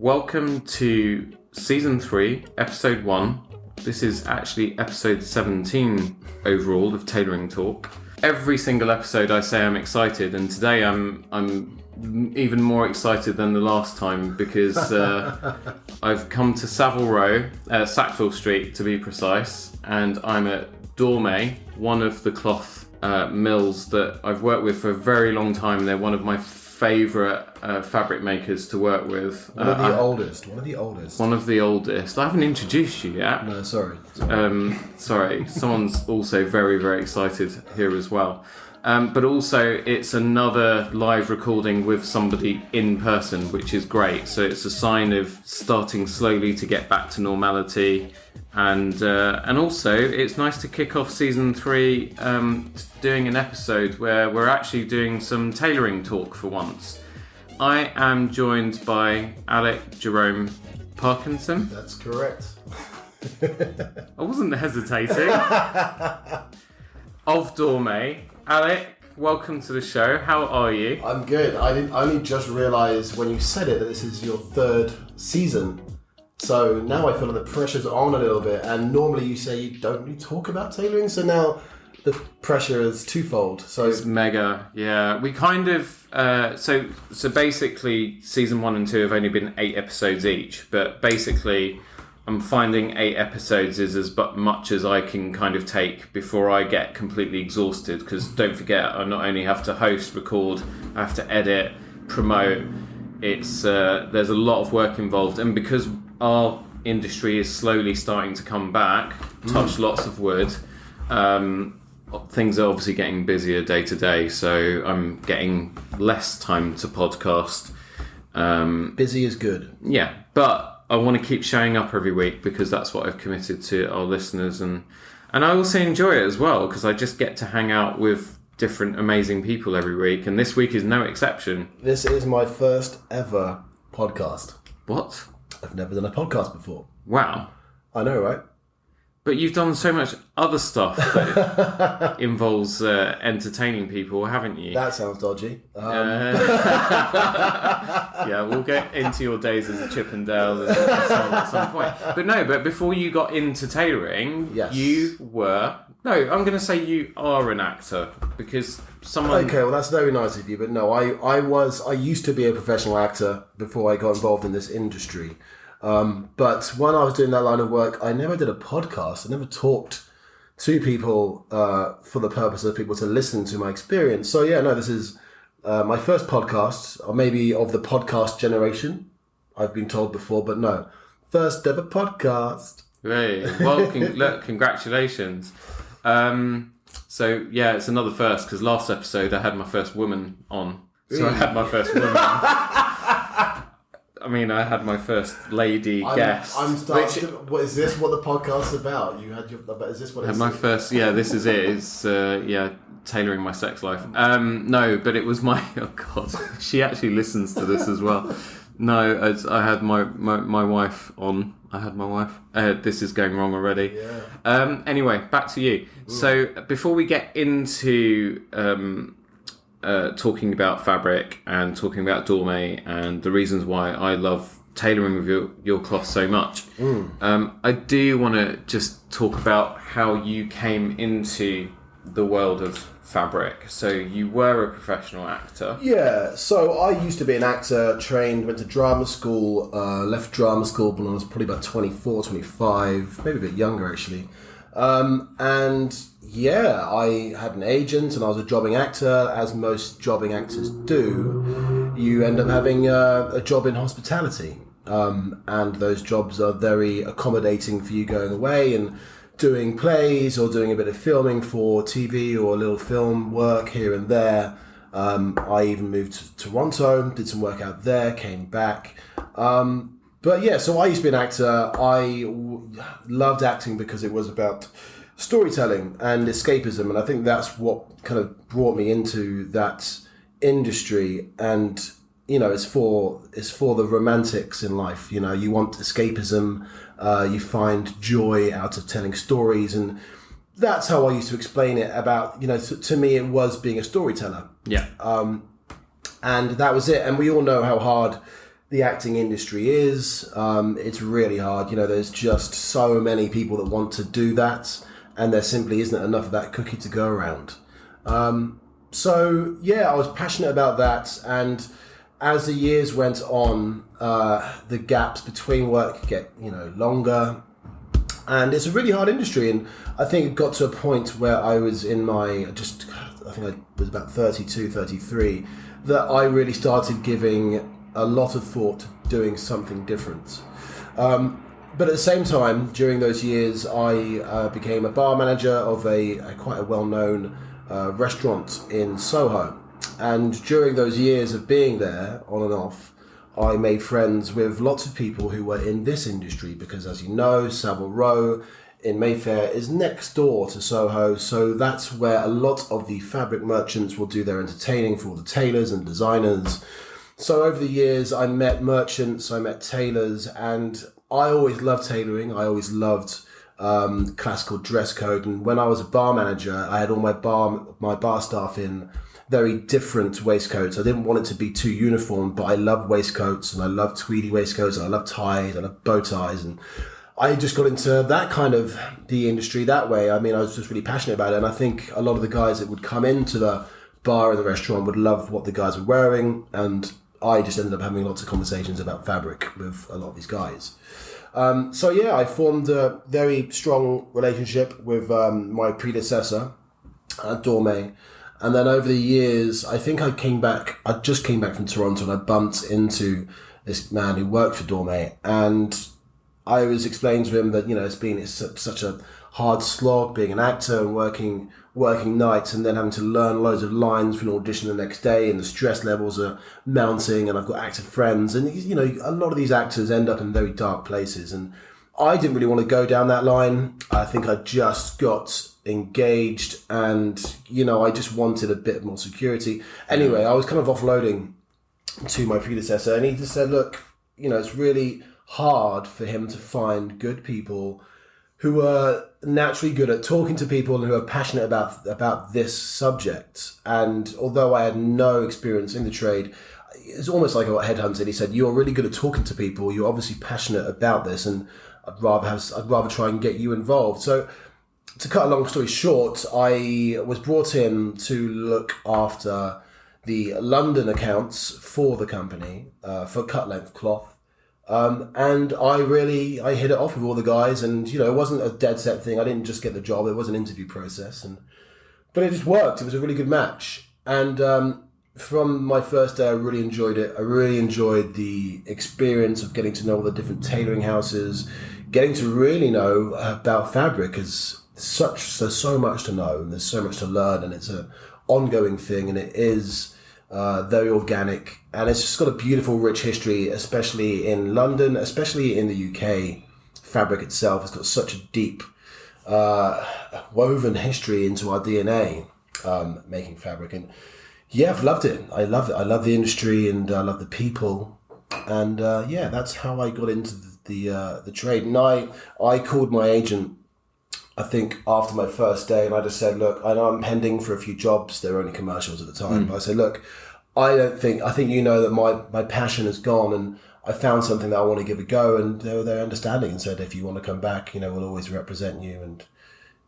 Welcome to Season 3, Episode 1. This is actually Episode 17 overall of Tailoring Talk. Every single episode I say I'm excited, and today I'm even more excited than the last time because I've come to Savile Row, Sackville Street to be precise, and I'm at Dormeuil, one of the cloth mills that I've worked with for a very long time. They're one of my favourite fabric makers to work with. One of the oldest. One of the oldest. I haven't introduced you yet. No, sorry. Sorry. Someone's also very, very excited here as well. But also, it's another live recording with somebody in person, which is great. So it's a sign of starting slowly to get back to normality. And also, it's nice to kick off Season 3 doing an episode where we're actually doing some tailoring talk for once. I am joined by Alec Jerome Parkinson. That's correct. I wasn't hesitating. Of Dormeuil. Alec, welcome to the show. How are you? I'm good. I only just realised when you said it that this is your third season. So now I feel like the pressure's on a little bit. And normally you say you don't really talk about tailoring. So now the pressure is twofold. So it's mega. Yeah. We kind of... So basically, Season 1 and 2 have only been 8 episodes each. But basically... I'm finding 8 episodes is as much as I can kind of take before I get completely exhausted. Because don't forget, I not only have to host, record, I have to edit, promote. It's there's a lot of work involved, and because our industry is slowly starting to come back, touch lots of wood. Things are obviously getting busier day to day, so I'm getting less time to podcast. Busy is good. Yeah, but I want to keep showing up every week because that's what I've committed to our listeners, and I also enjoy it as well because I just get to hang out with different amazing people every week, and this week is no exception. This is my first ever podcast. What? I've never done a podcast before. Wow. I know, right? But you've done so much other stuff that involves entertaining people, haven't you? That sounds dodgy. Yeah, we'll get into your days as a Chippendale at some point. But before you got into tailoring, yes. You were... No, I'm going to say you are an actor because someone... Okay, well that's very nice of you, but no, I used to be a professional actor before I got involved in this industry. But when I was doing that line of work, I never did a podcast. I never talked to people for the purpose of people to listen to my experience. So yeah, no, this is my first podcast, or maybe of the podcast generation, I've been told before, but no. First ever podcast. Hey, well, congratulations. So yeah, it's another first, because last episode I had my first woman on. So I had my first woman I mean, I had my first lady guest. I'm starting. What is this? What the podcast's about? You had your. Is this what? I had my first. Yeah, this is it. It's tailoring my sex life. No, but it was my. Oh God, she actually listens to this as well. No, I had my wife on. I had my wife. This is going wrong already. Yeah. Anyway, back to you. Ooh. So before we get into talking about fabric and talking about Dormeuil and the reasons why I love tailoring with your cloth so much, I do want to just talk about how you came into the world of fabric. So you were a professional actor. Yeah, so I used to be an actor, trained, went to drama school, left drama school when I was probably about 24, 25, maybe a bit younger actually. And yeah, I had an agent and I was a jobbing actor. As most jobbing actors do, you end up having a job in hospitality. And those jobs are very accommodating for you going away and doing plays or doing a bit of filming for TV or a little film work here and there. I even moved to Toronto, did some work out there, came back. But yeah, so I used to be an actor. I loved acting because it was about storytelling and escapism, and I think that's what kind of brought me into that industry. And you know, it's for the romantics in life. You know, you want escapism, you find joy out of telling stories, and that's how I used to explain it. About, you know, to me it was being a storyteller. Yeah. And that was it. And we all know how hard the acting industry is. It's really hard. There's just so many people that want to do that, and there simply isn't enough of that cookie to go around. So yeah, I was passionate about that, and as the years went on, the gaps between work get longer, and it's a really hard industry. And I think it got to a point where I was in I think I was about 32, 33, that I really started giving a lot of thought to doing something different. But at the same time, during those years, I became a bar manager of a quite a well-known restaurant in Soho. And during those years of being there, on and off, I made friends with lots of people who were in this industry, because as you know, Savile Row in Mayfair is next door to Soho, so that's where a lot of the fabric merchants will do their entertaining for all the tailors and designers. So over the years, I met merchants, I met tailors, and I always loved tailoring. I always loved classical dress code. And when I was a bar manager, I had all my bar staff in very different waistcoats. I didn't want it to be too uniform, but I love waistcoats, and I love tweedy waistcoats, and I love ties, I love bow ties, and I just got into that kind of the industry that way. I mean, I was just really passionate about it, and I think a lot of the guys that would come into the bar and the restaurant would love what the guys were wearing, and I just ended up having lots of conversations about fabric with a lot of these guys. So yeah, I formed a very strong relationship with my predecessor at Dormeuil. And then over the years, I think I just came back from Toronto, and I bumped into this man who worked for Dormeuil, and I was explaining to him that, it's such a hard slog being an actor and working nights, and then having to learn loads of lines for an audition the next day, and the stress levels are mounting, and I've got actor friends, and a lot of these actors end up in very dark places, and I didn't really want to go down that line. I think I just got engaged, and I just wanted a bit more security. Anyway, I was kind of offloading to my predecessor, and he just said, look, it's really hard for him to find good people who are naturally good at talking to people and who are passionate about this subject. And although I had no experience in the trade, it's almost like I got headhunted. He said, you're really good at talking to people, you're obviously passionate about this, and I'd rather try and get you involved. So to cut a long story short, I was brought in to look after the London accounts for the company, for cut length cloth. And I hit it off with all the guys, and it wasn't a dead set thing. I didn't just get the job; it was an interview process, but it just worked. It was a really good match, and from my first day, I really enjoyed it. I really enjoyed the experience of getting to know all the different tailoring houses, getting to really know about fabric. There's so much to know, and there's so much to learn, and it's an ongoing thing, and it is very organic, and it's just got a beautiful, rich history, especially in London, especially in the UK. Fabric itself has got such a deep woven history into our DNA, making fabric. And yeah, I've loved it. I love the industry, and I love the people, and that's how I got into the trade. And I called my agent, I think, after my first day, and I just said, look, I know I'm pending for a few jobs. They were only commercials at the time. But I said, look, I think that my passion is gone, and I found something that I want to give a go. And they were very understanding and said, if you want to come back, we'll always represent you. And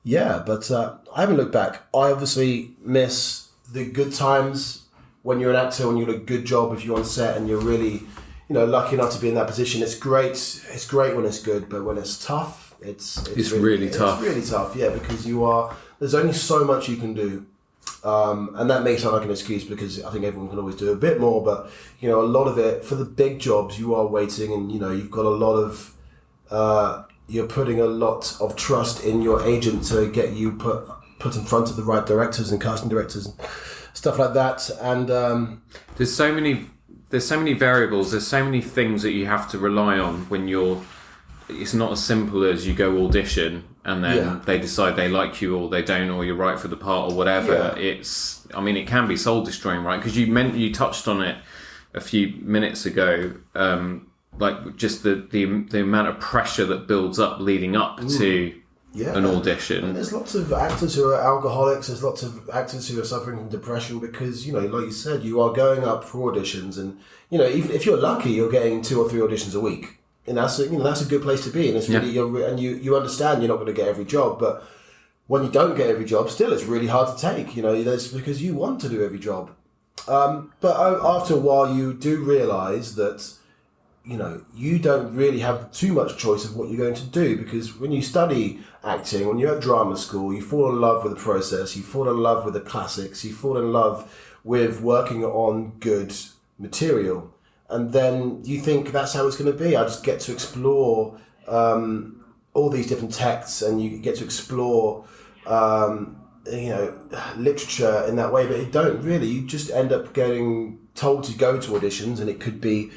yeah, but I haven't looked back. I obviously miss the good times when you're an actor, when you do a good job, if you're on set and you're really, lucky enough to be in that position. It's great. It's great when it's good, but when it's tough, it's really tough. It's really tough, yeah, because there's only so much you can do. And that may sound like an excuse, because I think everyone can always do a bit more, but a lot of it, for the big jobs, you are waiting, and you've got a lot of you're putting a lot of trust in your agent to get you put in front of the right directors and casting directors and stuff like that. And there's so many variables, there's so many things that you have to rely on when it's not as simple as you go audition and then they decide they like you or they don't, or you're right for the part or whatever. It can be soul destroying, right? Because you touched on it a few minutes ago, like just the amount of pressure that builds up leading up to an audition. And there's lots of actors who are alcoholics. There's lots of actors who are suffering from depression because, like you said, you are going up for auditions, and even if you're lucky, you're getting 2 or 3 auditions a week, and that's a good place to be. And it's really you understand you're not going to get every job, but when you don't get every job, still it's really hard to take. That's because you want to do every job. But after a while, you do realise that you don't really have too much choice of what you're going to do, because when you study acting, when you're at drama school, you fall in love with the process, you fall in love with the classics, you fall in love with working on good material, and then you think that's how it's going to be. I just get to explore all these different texts, and you get to explore literature in that way, but you don't really. You just end up getting told to go to auditions, and it could be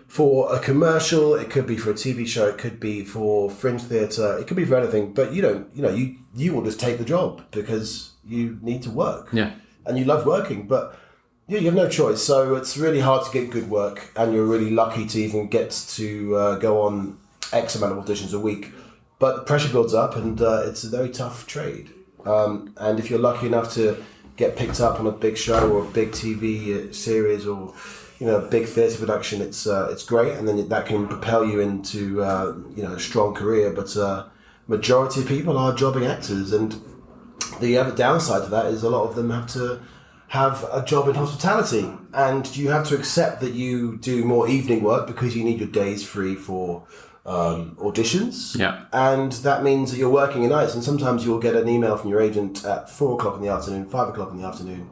for a commercial, it could be for a TV show, it could be for fringe theatre, it could be for anything, but you will just take the job because you need to work. Yeah. And you love working, but you have no choice. So it's really hard to get good work, and you're really lucky to even get to go on X amount of auditions a week. But the pressure builds up, and it's a very tough trade. And if you're lucky enough to get picked up on a big show or a big TV series or a big theatre production, it's great, and then that can propel you into a strong career. But majority of people are jobbing actors, and the other downside to that is a lot of them have to have a job in hospitality, and you have to accept that you do more evening work because you need your days free for auditions. Yeah. And that means that you're working at nights, and sometimes you'll get an email from your agent at 4 o'clock in the afternoon, 5 o'clock in the afternoon,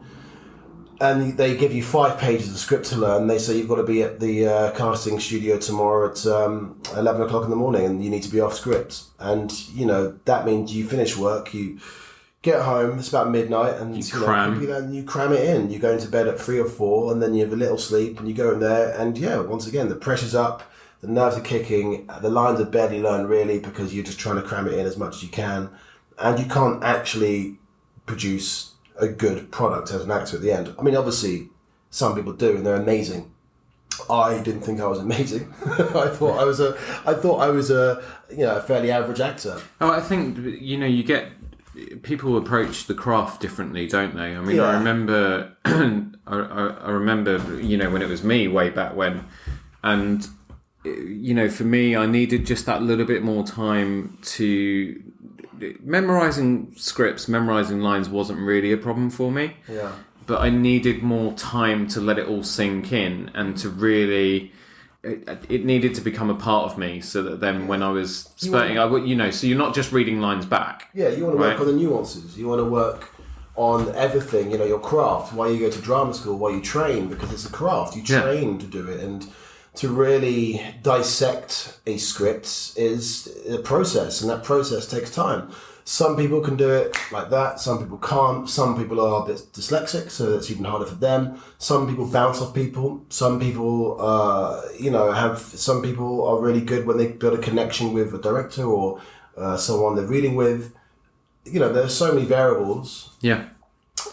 and they give you 5 pages of script to learn. They say you've got to be at the casting studio tomorrow at 11 o'clock in the morning, and you need to be off script. And that means you finish work, you get home, it's about midnight, and you cram it in. You go into bed at 3 or 4, and then you have a little sleep, and you go in there, and once again the pressure's up, the nerves are kicking, the lines are barely learned really because you're just trying to cram it in as much as you can, and you can't actually produce a good product as an actor at the end. I mean, obviously some people do, and they're amazing. I didn't think I was amazing. I thought I was a fairly average actor. Oh, I think you get people approach the craft differently, don't they? I mean, I remember I remember when it was me way back when, and for me, I needed just that little bit more time to memorizing scripts, memorizing lines wasn't really a problem for me. Yeah. But I needed more time to let it all sink in, and to really, it needed to become a part of me, so that then when I was spurting, so you're not just reading lines back. Yeah, you want to work on the nuances. You want to work on everything, your craft, why you go to drama school, why you train, because it's a craft. You train to do it, and to really dissect a script is a process, and that process takes time. Some people can do it like that, some people can't. Some people are a bit dyslexic, so it's even harder for them. Some people bounce off people. Some people, some people are really good when they build a connection with a director or someone they're reading with. There's so many variables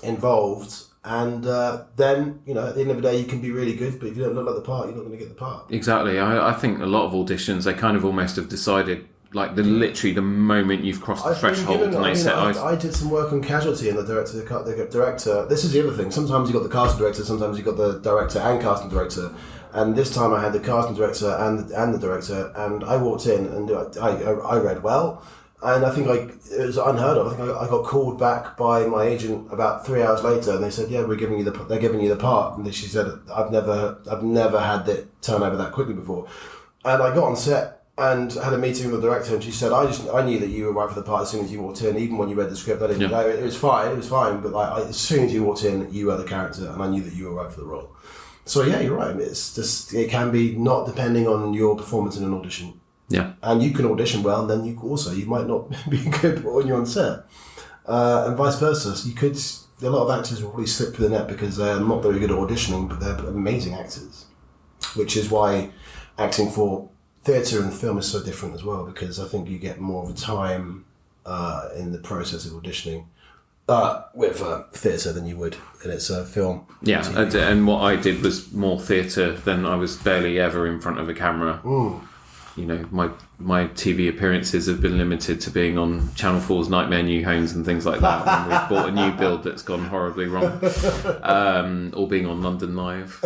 involved. And then, at the end of the day, you can be really good, but if you don't look like the part, you're not going to get the part. Exactly. I think a lot of auditions, they kind of almost have decided, like, literally the moment you've crossed the threshold, and they say... I did some work on Casualty, and the director... This is the other thing. Sometimes you've got the casting director, sometimes you've got the director and casting director. And this time I had the casting director and the director, and I walked in, and I read well. And I think it was unheard of. I think I got called back by my agent about 3 hours later, and they said, "Yeah, they're giving you the part." And she said, "I've never had it turn over that quickly before." And I got on set and had a meeting with the director, and she said, "I knew that you were right for the part as soon as you walked in. Even when you read the script, I didn't know it was fine. But as soon as you walked in, you were the character, and I knew that you were right for the role." So yeah, you're right. It's just it can be not depending on your performance in an audition. Yeah, and you can audition well, and then you might not be good when you're on set, and vice versa. So a lot of actors will probably slip through the net because they're not very good at auditioning, but they're amazing actors. Which is why acting for theatre and film is so different as well, because I think you get more of a time in the process of auditioning with theatre than you would in its film. Yeah, and what I did was more theatre than I was barely ever in front of a camera. my TV appearances have been limited to being on Channel 4's Nightmare New Homes and things like that. And we've bought a new build that's gone horribly wrong. Or being on London Live,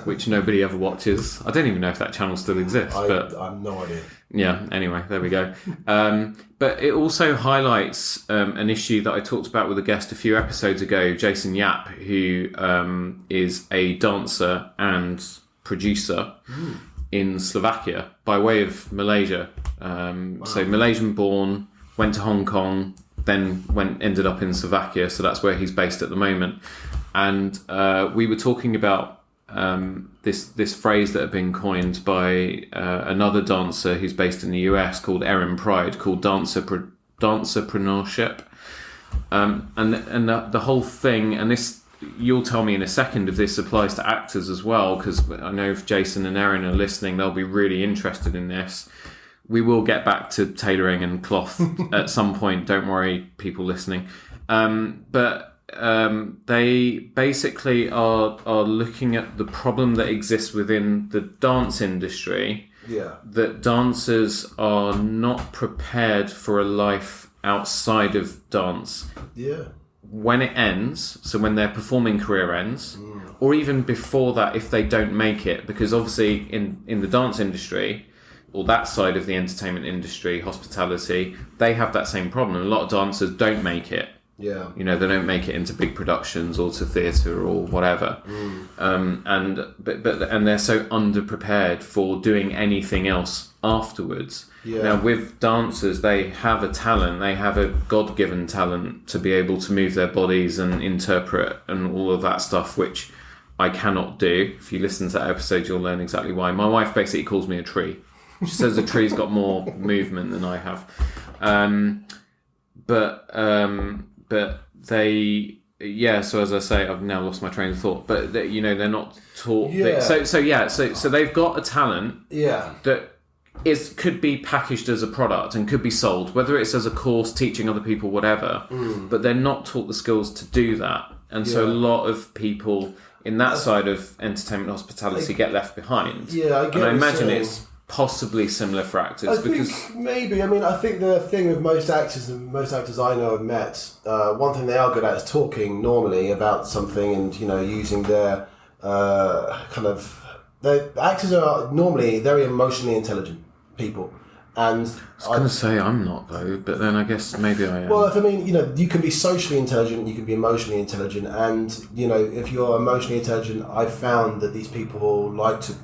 which nobody ever watches. I don't even know if that channel still exists. I have no idea. Yeah, anyway, there we go. But it also highlights an issue that I talked about with a guest a few episodes ago, Jason Yap, who is a dancer and producer in Slovakia by way of Malaysia. So Malaysian born, went to Hong Kong, then ended up in Slovakia. So that's where he's based at the moment. And we were talking about this phrase that had been coined by another dancer who's based in the US called Erin Pride, called dancerpreneurship. And the whole thing, and this, you'll tell me in a second if this applies to actors as well, because I know if Jason and Erin are listening, they'll be really interested in this. We will get back to tailoring and cloth at some point, don't worry, people listening. But they basically are looking at the problem that exists within the dance industry, that dancers are not prepared for a life outside of dance. When it ends, so when their performing career ends, or even before that if they don't make it, because obviously in the dance industry, or that side of the entertainment industry, hospitality, they have that same problem. A lot of dancers don't make it. They don't make it into big productions or to theatre or whatever. And they're so underprepared for doing anything else afterwards. Now with dancers, they have a talent, they have a God-given talent to be able to move their bodies and interpret and all of that stuff, which I cannot do. If you listen to that episode, you'll learn exactly why. My wife basically calls me a tree. She says the tree's got more movement than I have. But they, so as I say, I've now lost my train of thought, but they're not taught. So they've got a talent that could be packaged as a product and could be sold, whether it's as a course, teaching other people, whatever, but they're not taught the skills to do that. And so a lot of people in that side of entertainment hospitality get left behind. I imagine it's possibly similar for actors. Think maybe. I mean, I think the thing with most actors and most actors I know have met, one thing they are good at is talking normally about something and, using their actors are normally very emotionally intelligent people. And I was going to say I'm not though, but then I guess maybe I am. Well, you can be socially intelligent, you can be emotionally intelligent, and if you're emotionally intelligent, I've found that these people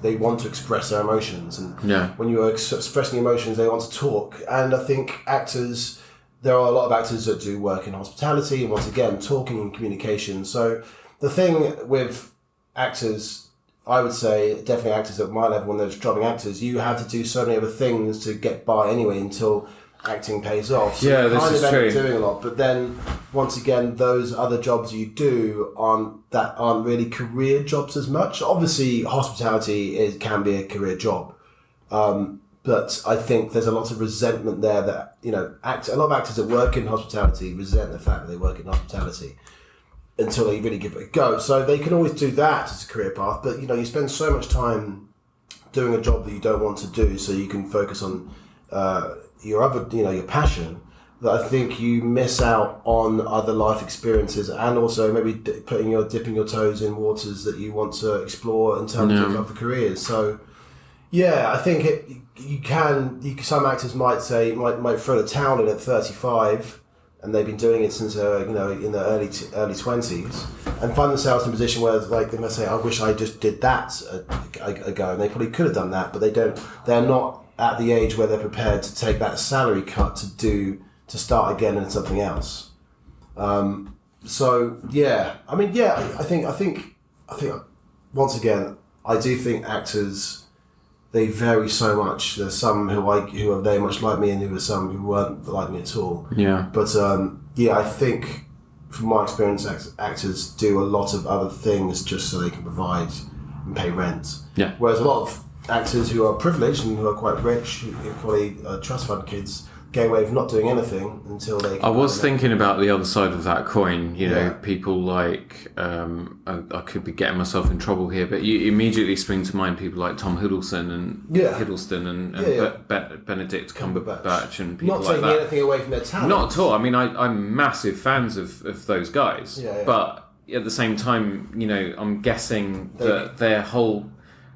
they want to express their emotions, and when you're expressing emotions, they want to talk. And I think actors, there are a lot of actors that do work in hospitality, and once again, talking and communication. So the thing with actors, I would say definitely actors at my level, when they're struggling actors, you have to do so many other things to get by anyway until acting pays off. So you this is true. Doing a lot, but then once again, those other jobs you do aren't really career jobs as much. Obviously, hospitality can be a career job, but I think there's a lot of resentment there that a lot of actors that work in hospitality resent the fact that they work in hospitality until they really give it a go. So they can always do that as a career path, but you spend so much time doing a job that you don't want to do so you can focus on your passion, that I think you miss out on other life experiences, and also maybe dipping your toes in waters that you want to explore in terms of other careers. So I think some actors might say might throw the towel in at 35, and they've been doing it since in the early 20s, and find themselves in a position where they must say, I wish I just did that ago, and they probably could have done that, but they don't. They're not at the age where they're prepared to take that salary cut to start again in something else. I think once again, I do think actors, they vary so much. There's some who are very much like me, and there are some who weren't like me at all. But I think from my experience, actors do a lot of other things just so they can provide and pay rent. Whereas a lot of actors who are privileged and who are quite rich, who are probably trust fund kids, gay way of not doing anything until they... I was thinking about the other side of that coin, you know, people like, I could be getting myself in trouble here, but you immediately spring to mind people like Tom Hiddleston and Benedict Cumberbatch and people not like that. taking anything away from their talent. Not at all. I mean, I'm massive fans of those guys, but at the same time, you know, I'm guessing that their whole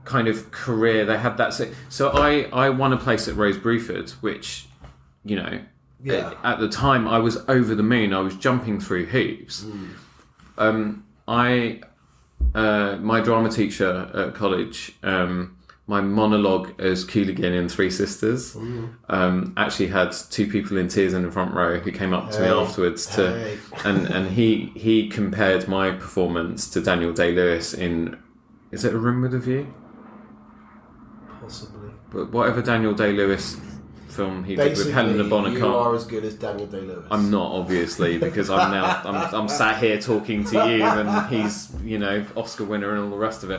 kind of career, they had that... So I won a place at Rose Bruford, which... You know, at the time I was over the moon. I was jumping through hoops. My drama teacher at college, my monologue as Cooligan in Three Sisters, actually had two people in tears in the front row who came up to me afterwards and he compared my performance to Daniel Day-Lewis in, is it A Room with a View? Possibly. But whatever Daniel Day-Lewis film he did with Helena Bonham Carter. You are as good as Daniel Day-Lewis. I'm not, obviously, because I'm sat here talking to you, and he's, you know, Oscar winner and all the rest of it.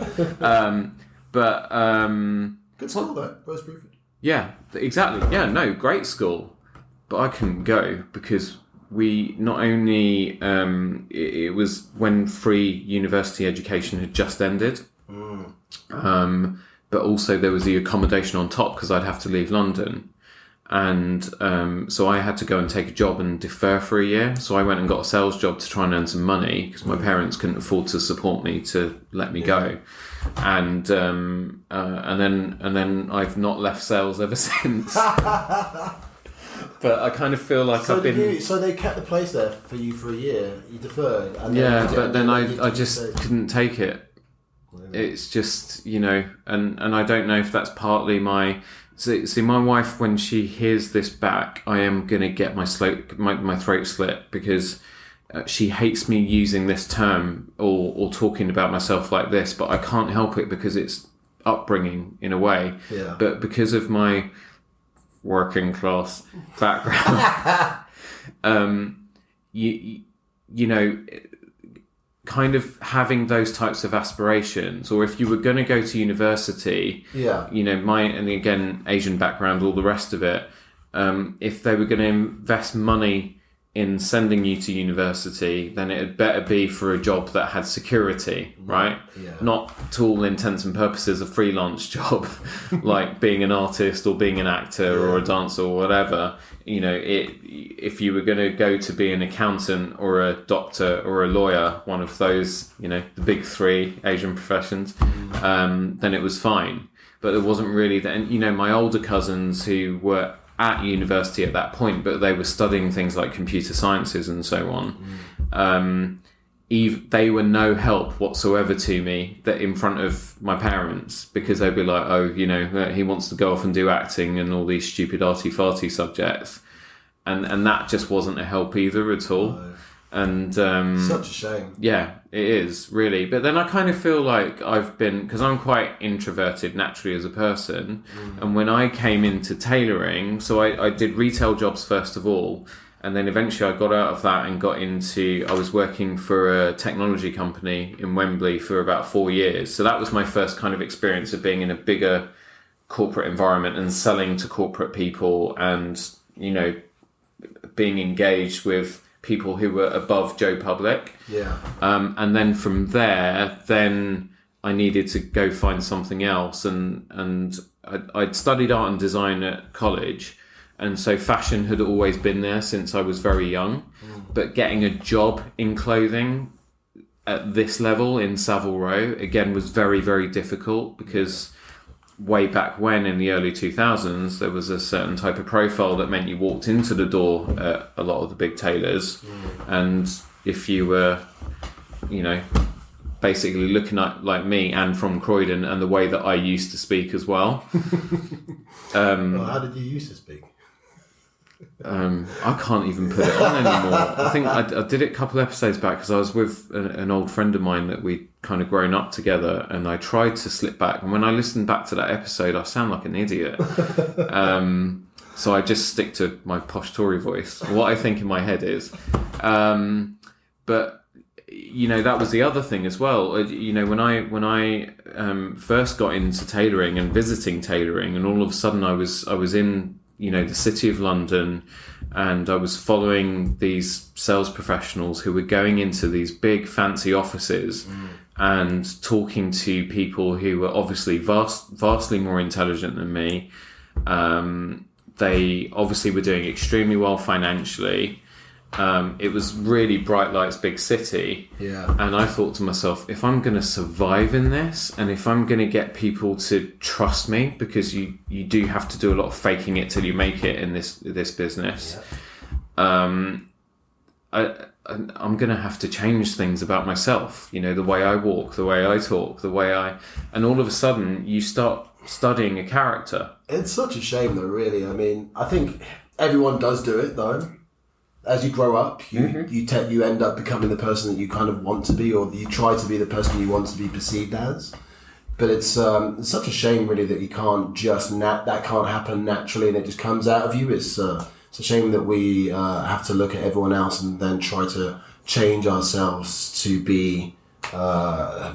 Good school though, Rose Bruford. Yeah, exactly. Yeah, no, great school, but I couldn't go because we not only it was when free university education had just ended. But also there was the accommodation on top because I'd have to leave London. And so I had to go and take a job and defer for a year. So I went and got a sales job to try and earn some money because my parents couldn't afford to support me to let me go. And then I've not left sales ever since. But I kind of feel like so they kept the place there for you for a year. You deferred. And then I just couldn't take it. It's just, you know, and I don't know if that's partly my... See, my wife, when she hears this back, I am going to get my throat slit because she hates me using this term or talking about myself like this, but I can't help it because it's upbringing in a way. Yeah. But because of my working class background, you know... kind of having those types of aspirations, or if you were going to go to university, you know, and again, Asian background, all the rest of it, if they were going to invest money in sending you to university, then it had better be for a job that had security, right? Yeah. Not to all intents and purposes a freelance job, like being an artist or being an actor or a dancer or whatever. You know, if you were going to go to be an accountant or a doctor or a lawyer, one of those, you know, the big three Asian professions, then it was fine. But there wasn't really that. And, you know, my older cousins who were at university at that point, but they were studying things like computer sciences and so on. They were no help whatsoever to me that in front of my parents, because they'd be like, oh, you know, he wants to go off and do acting and all these stupid arty-farty subjects. And that just wasn't a help either at all. No. And such a shame. Yeah, it is, really. But then I kind of feel like I've been, because I'm quite introverted naturally as a person, and when I came into tailoring, so I did retail jobs first of all, and then eventually I got out of that and I was working for a technology company in Wembley for about 4 years. So that was my first kind of experience of being in a bigger corporate environment and selling to corporate people and, you know, being engaged with people who were above Joe Public. Yeah. And then from there, then I needed to go find something else. And I'd studied art and design at college. And so fashion had always been there since I was very young. But getting a job in clothing at this level in Savile Row, again, was very, very difficult because way back when in the early 2000s, there was a certain type of profile that meant you walked into the door at a lot of the big tailors. And if you were, you know, basically looking like me and from Croydon and the way that I used to speak as well. Well, how did you used to speak? I can't even put it on anymore. I think I did it a couple of episodes back because I was with an old friend of mine that we'd kind of grown up together, and I tried to slip back. And when I listened back to that episode, I sound like an idiot. So I just stick to my posh Tory voice. What I think in my head is. But you know, that was the other thing as well. You know, when I first got into tailoring and visiting tailoring, and all of a sudden I was in the city of London, and I was following these sales professionals who were going into these big fancy offices and talking to people who were obviously vastly more intelligent than me. They obviously were doing extremely well financially. It was really bright lights, big city. Yeah. And I thought to myself, if I'm going to survive in this, and if I'm going to get people to trust me, because you do have to do a lot of faking it till you make it in this business. Yeah. I'm going to have to change things about myself. The way I walk, the way I talk, and all of a sudden you start studying a character. It's such a shame, though. Really, I mean, I think everyone does do it, though. As you grow up, you end up becoming the person that you kind of want to be, or you try to be the person you want to be perceived as. But it's such a shame, really, that you can't just that can't happen naturally, and it just comes out of you. It's a shame that we have to look at everyone else and then try to change ourselves to be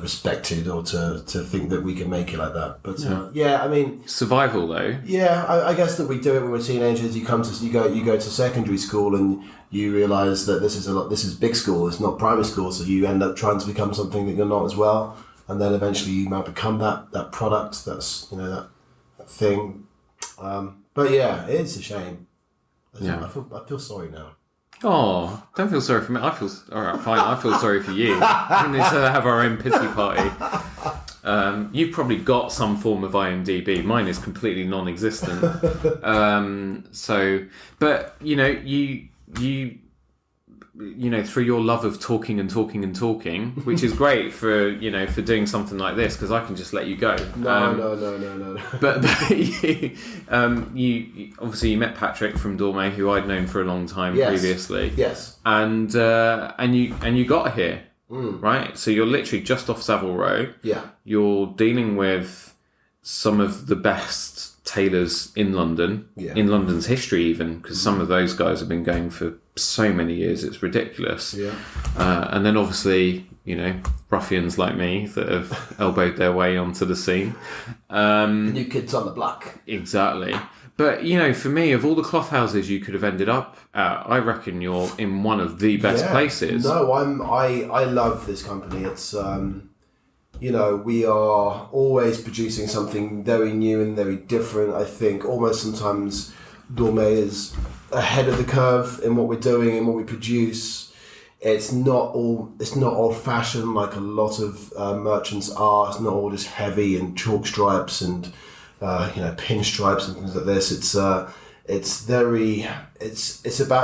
respected, or to think that we can make it like that. But I mean, survival though. Yeah, I guess that we do it when we're teenagers. You go to secondary school and you realise that this is big school. It's not primary school, so you end up trying to become something that you're not as well, and then eventually you might become that product. That's that thing. But yeah, it's a shame. I feel sorry now. Oh, don't feel sorry for me. I feel all right. Fine, I feel sorry for you. We need to have our own pity party. You've probably got some form of IMDb. Mine is completely non-existent. But you through your love of talking, which is great for doing something like this, because I can just let you go. No. But you obviously you met Patrick from Dormeuil, who I'd known for a long time previously. Yes. And you got here, right? So you're literally just off Savile Row. Yeah. You're dealing with some of the best tailors in London, in London's history even, because some of those guys have been going for so many years, it's ridiculous. Yeah. And then obviously, ruffians like me that have elbowed their way onto the scene. The new kids on the block. Exactly. But, for me, of all the cloth houses you could have ended up at, I reckon you're in one of the best places. No, I love this company. It's we are always producing something very new and very different. I think almost sometimes Dormeuil is ahead of the curve in what we're doing and what we produce. It's not old fashioned like a lot of merchants are. It's not all just heavy and chalk stripes and pinstripes and things like this. It's about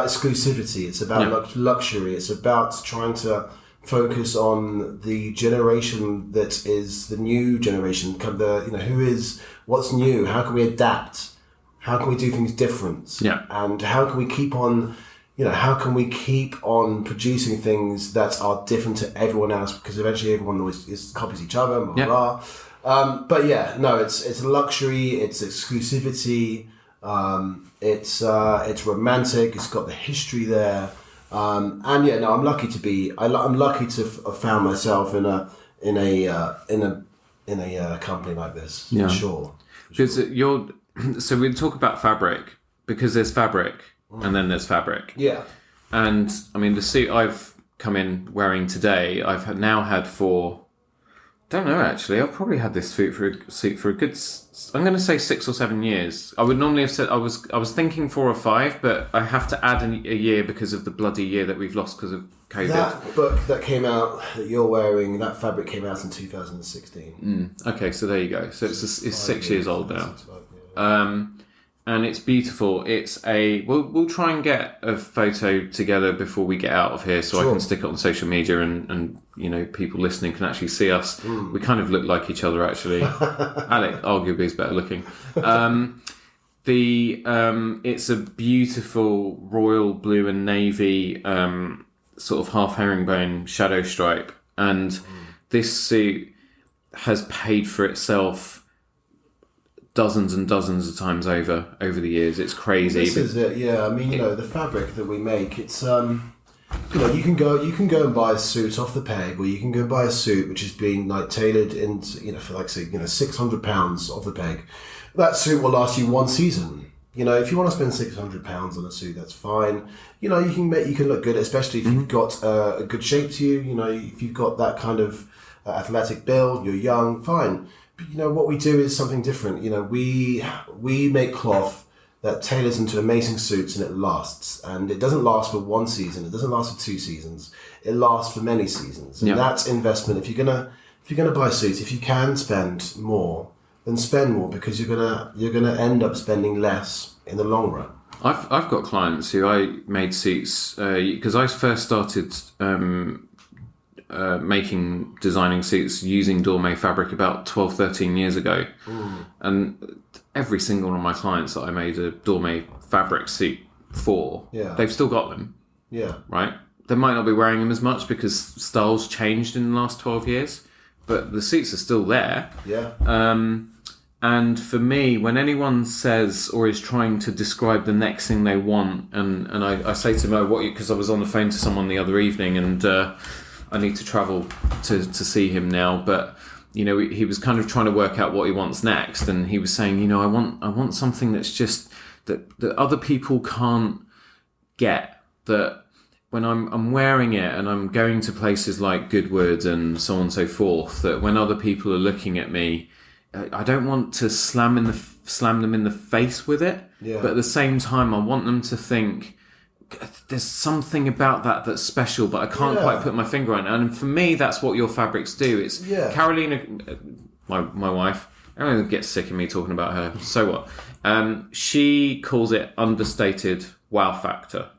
exclusivity. It's about luxury. It's about trying to focus on the generation that is the new generation. What's new? How can we adapt? How can we do things different? Yeah. And how can we keep on producing things that are different to everyone else? Because eventually everyone always copies each other. Blah, blah. But it's luxury. It's exclusivity. It's romantic. It's got the history there. I'm lucky to be. I'm lucky to have found myself in a company like this. Yeah. For sure. Because so we talk about fabric, because there's fabric and then there's fabric. Yeah. And I mean, the suit I've come in wearing today, I've now had for, don't know actually, I've probably had this suit for a good, I'm going to say 6 or 7 years. I would normally have said, I was thinking 4 or 5, but I have to add a year because of the bloody year that we've lost because of COVID. That book that came out that you're wearing, that fabric came out in 2016. Okay, so there you go. So it's 6 years old now. And it's beautiful. It's we'll try and get a photo together before we get out of here, so I can stick it on social media and people listening can actually see us. We kind of look like each other actually. Alec arguably is better looking. It's a beautiful royal blue and navy sort of half herringbone shadow stripe, and this suit has paid for itself dozens and dozens of times over the years. It's crazy. This is it, yeah. I mean, the fabric that we make, it's you can go and buy a suit off the peg, or you can go and buy a suit which has been tailored into for £600 off the peg. That suit will last you one season. You know, if you want to spend £600 on a suit, that's fine. You know, you can look good, especially if you've got a good shape to you. You know, if you've got that kind of athletic build, you're young, fine. But you know, what we do is something different. You know, we make cloth that tailors into amazing suits, and it lasts. And it doesn't last for one season. It doesn't last for 2 seasons. It lasts for many seasons. And that's investment. If you're gonna buy suits, if you can spend more, then spend more, because you're gonna end up spending less in the long run. I've got clients who I made suits because I first started designing suits using Dormeuil fabric about 12-13 years ago. And every single one of my clients that I made a Dormeuil fabric suit for, they've still got them. Right? They might not be wearing them as much because styles changed in the last 12 years, but the suits are still there. And for me, when anyone says or is trying to describe the next thing they want, and I say to them, because I was on the phone to someone the other evening, and I need to travel to see him now, but you know, he was kind of trying to work out what he wants next, and he was saying, you know, I want something that's just that other people can't get, that when I'm wearing it and I'm going to places like Goodwood and so on and so forth, that when other people are looking at me, I don't want to slam them in the face with it, but at the same time, I want them to think there's something about that that's special, but I can't quite put my finger on it. And for me, that's what your fabrics do. It's Carolina, my wife. Everyone gets sick of me talking about her. So what? She calls it understated wow factor.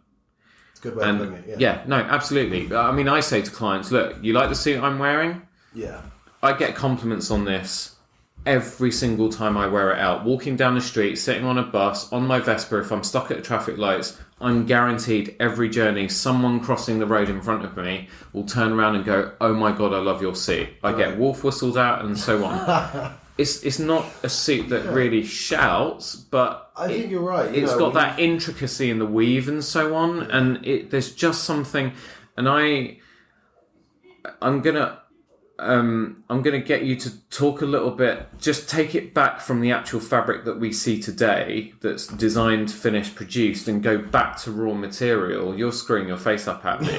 It's a good way of putting it. Yeah, no, absolutely. I mean, I say to clients, look, you like the suit I'm wearing? Yeah. I get compliments on this every single time I wear it out. Walking down the street, sitting on a bus, on my Vespa, if I'm stuck at the traffic lights, I'm guaranteed every journey, someone crossing the road in front of me will turn around and go, oh my God, I love your suit. I get wolf whistles out and so on. It's not a suit that really shouts, but I think you're right. It's got that intricacy in the weave and so on, and there's just something. And I'm gonna get you to talk a little bit. Just take it back from the actual fabric that we see today, that's designed, finished, produced, and go back to raw material. You're screwing your face up at me.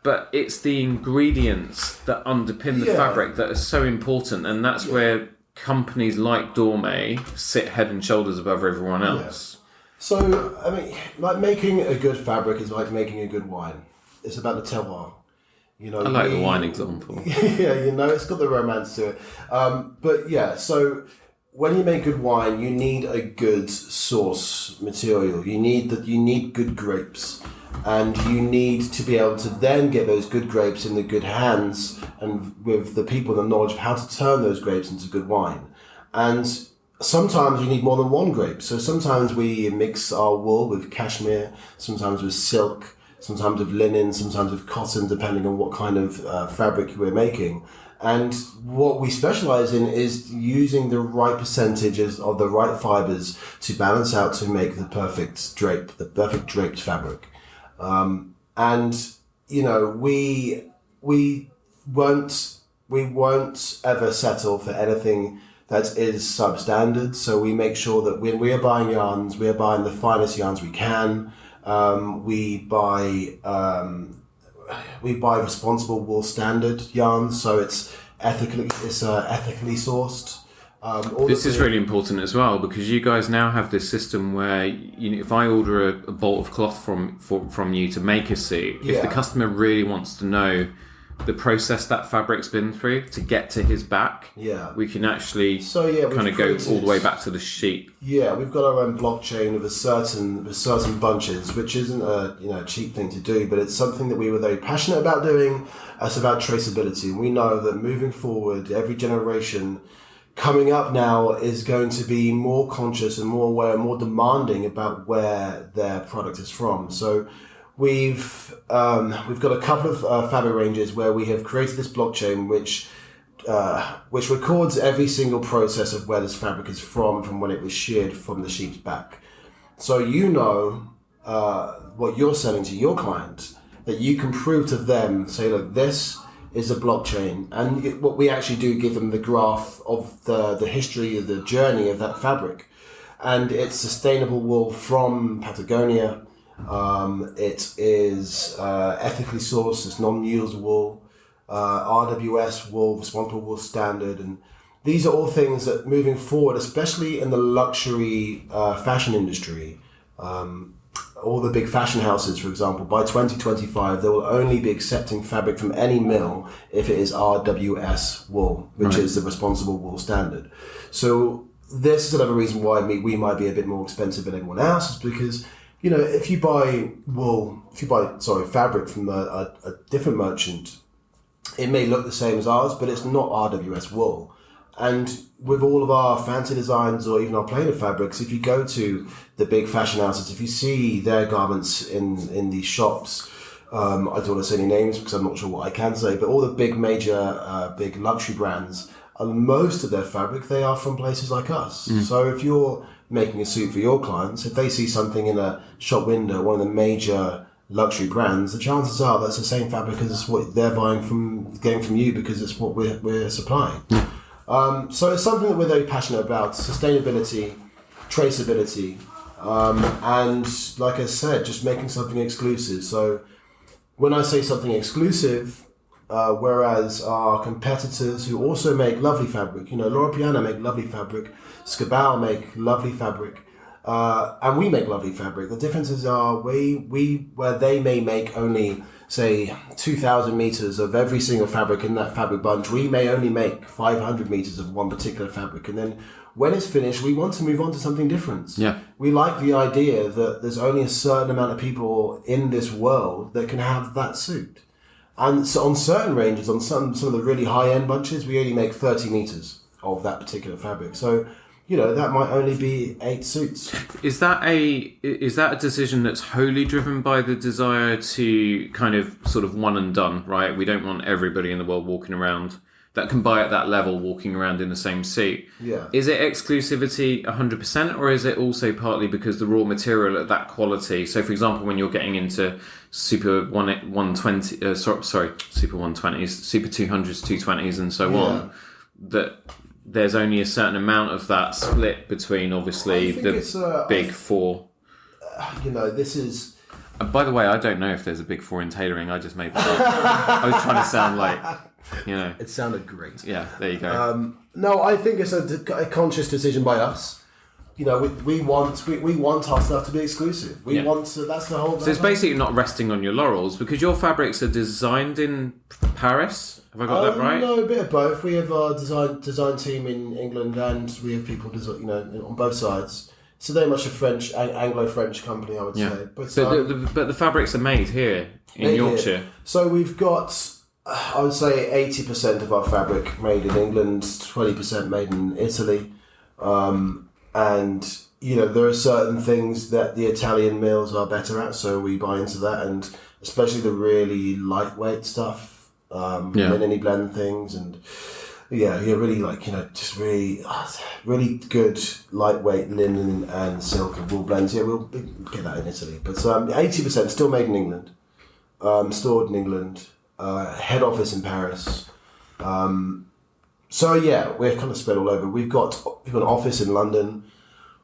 But it's the ingredients that underpin the fabric that are so important, and that's where companies like Dormeuil sit head and shoulders above everyone else. So, I mean, like making a good fabric is like making a good wine. It's about the terroir. You know, I like the wine example. Yeah, you know, it's got the romance to it. But yeah, so when you make good wine, you need a good source material. You need good grapes, and you need to be able to then get those good grapes in the good hands and with the people and the knowledge of how to turn those grapes into good wine. And sometimes you need more than one grape. So sometimes we mix our wool with cashmere, sometimes with silk, sometimes with linen, sometimes with cotton, depending on what kind of fabric we're making. And what we specialize in is using the right percentages of the right fibers to balance out to make the perfect drape, the perfect draped fabric. And you know, we won't ever settle for anything that is substandard. So we make sure that when we are buying yarns, we are buying the finest yarns we can. We buy responsible wool standard yarns, so it's ethically sourced. This is really important as well, because you guys now have this system where, you know, if I order a bolt of cloth from you to make a suit, if the customer really wants to know the process that fabric's been through to get to his back, we can actually kind of go all the way back to the sheet. Yeah, we've got our own blockchain with certain bunches, which isn't a cheap thing to do, but it's something that we were very passionate about doing. It's about traceability. We know that moving forward, every generation coming up now is going to be more conscious and more aware, more demanding about where their product is from. So we've got a couple of fabric ranges where we have created this blockchain which records every single process of where this fabric is from when it was sheared from the sheep's back. So you know what you're selling to your client, that you can prove to them, say, look, this is a blockchain. And what we actually do, give them the graph of the history of the journey of that fabric. and it's sustainable wool from Patagonia. It is ethically sourced. It's non-yield wool, RWS wool, responsible wool standard, and these are all things that moving forward, especially in the luxury fashion industry, all the big fashion houses, for example, by 2025, they will only be accepting fabric from any mill if it is RWS wool, which is the responsible wool standard. So this is another reason why we might be a bit more expensive than everyone else, is because, you know, if you buy fabric from a different merchant, it may look the same as ours, but it's not RWS wool. And with all of our fancy designs or even our plainer fabrics, if you go to the big fashion houses, if you see their garments in these shops, I don't want to say any names because I'm not sure what I can say, but all the big major, big luxury brands, most of their fabric, they are from places like us. So if you're making a suit for your clients, if they see something in a shop window, one of the major luxury brands, the chances are that's the same fabric as what they're getting from you, because it's what we're supplying. So it's something that we're very passionate about: sustainability, traceability, and like I said, just making something exclusive. So when I say something exclusive, whereas our competitors who also make lovely fabric, you know, Loro Piana make lovely fabric, Scabal make lovely fabric, and we make lovely fabric. The differences are where they may make only, say, 2,000 meters of every single fabric in that fabric bunch, we may only make 500 meters of one particular fabric. And then when it's finished, we want to move on to something different. Yeah. We like the idea that there's only a certain amount of people in this world that can have that suit. And so on certain ranges, on some of the really high-end bunches, we only make 30 meters of that particular fabric. So, you know, that might only be 8 suits. Is that a decision that's wholly driven by the desire to kind of sort of one and done, right? We don't want everybody in the world walking around that can buy at that level walking around in the same suit. Yeah. Is it exclusivity 100%, or is it also partly because the raw material at that quality? So, for example, when you're getting into Super 120, Super 120s, Super 200s, 220s, and so on, that there's only a certain amount of that split between, obviously, the big four. You know, this is... By the way, I don't know if there's a big four in tailoring. I just made that up. I was trying to sound like, you know... It sounded great. Yeah, there you go. No, I think it's a conscious decision by us. You know, we want our stuff to be exclusive. We want to... That's the whole... So it's basically not resting on your laurels, because your fabrics are designed in Paris. Have I got that right? No, a bit of both. We have our design team in England, and we have people, you know, on both sides. So they're much a Anglo-French company, I would say. But, so the fabrics are made here in Yorkshire. Here. So we've got, I would say, 80% of our fabric made in England, 20% made in Italy, and you know, there are certain things that the Italian mills are better at, so we buy into that, and especially the really lightweight stuff. Mini blend things, and really, like, you know, just really good lightweight linen and silk and wool blends. Yeah, we'll get that in Italy, but 80% still made in England, stored in England, head office in Paris. So yeah, we're kind of spread all over. We've got an office in London,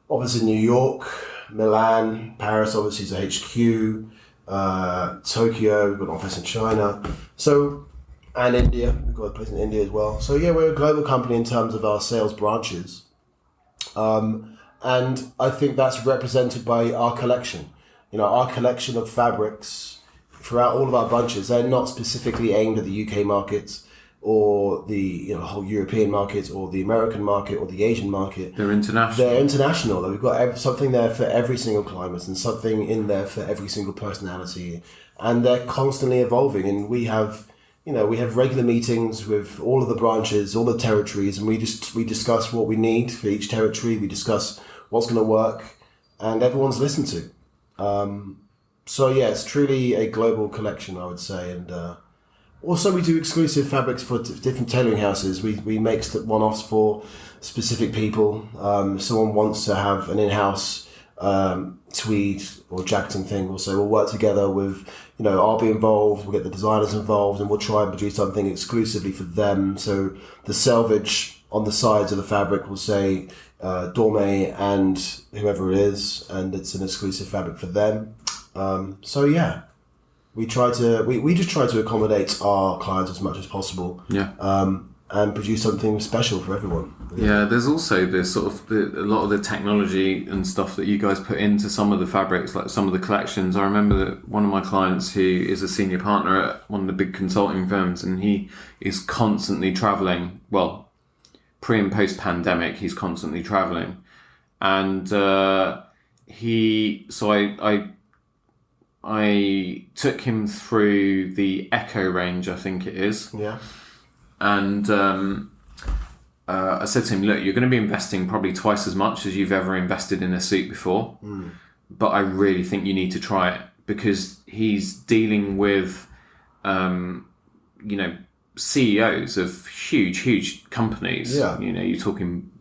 office in New York, Milan, Paris obviously is a HQ, Tokyo, we've got an office in China. So. And India, we've got a place in India as well. So yeah, we're a global company in terms of our sales branches. And I think that's represented by our collection. You know, our collection of fabrics throughout all of our bunches, they're not specifically aimed at the UK markets or the whole European market or the American market or the Asian market. They're international. They're international. We've got something there for every single climate and something in there for every single personality. And they're constantly evolving, and we have regular meetings with all of the branches, all the territories, and we discuss what we need for each territory. We discuss what's going to work, and everyone's listened to. So yeah, it's truly a global collection, I would say. And also we do exclusive fabrics for different tailoring houses. We make one-offs for specific people. If someone wants to have an in-house tweed or jacketing thing, also we'll work together with, I'll be involved, we'll get the designers involved, and we'll try and produce something exclusively for them. So the selvage on the sides of the fabric will say, Dormeuil and whoever it is, and it's an exclusive fabric for them. So yeah, we just try to accommodate our clients as much as possible. Yeah. And produce something special for everyone. Yeah, there's also this sort of a lot of the technology and stuff that you guys put into some of the fabrics, like some of the collections. I remember that one of my clients who is a senior partner at one of the big consulting firms, and he is constantly traveling. Well, pre and post pandemic, he's constantly traveling, and I took him through the Echo range, I think it is. Yeah. And I said to him, look, you're going to be investing probably twice as much as you've ever invested in a suit before. But I really think you need to try it, because he's dealing with, CEOs of huge companies. Yeah. You're talking,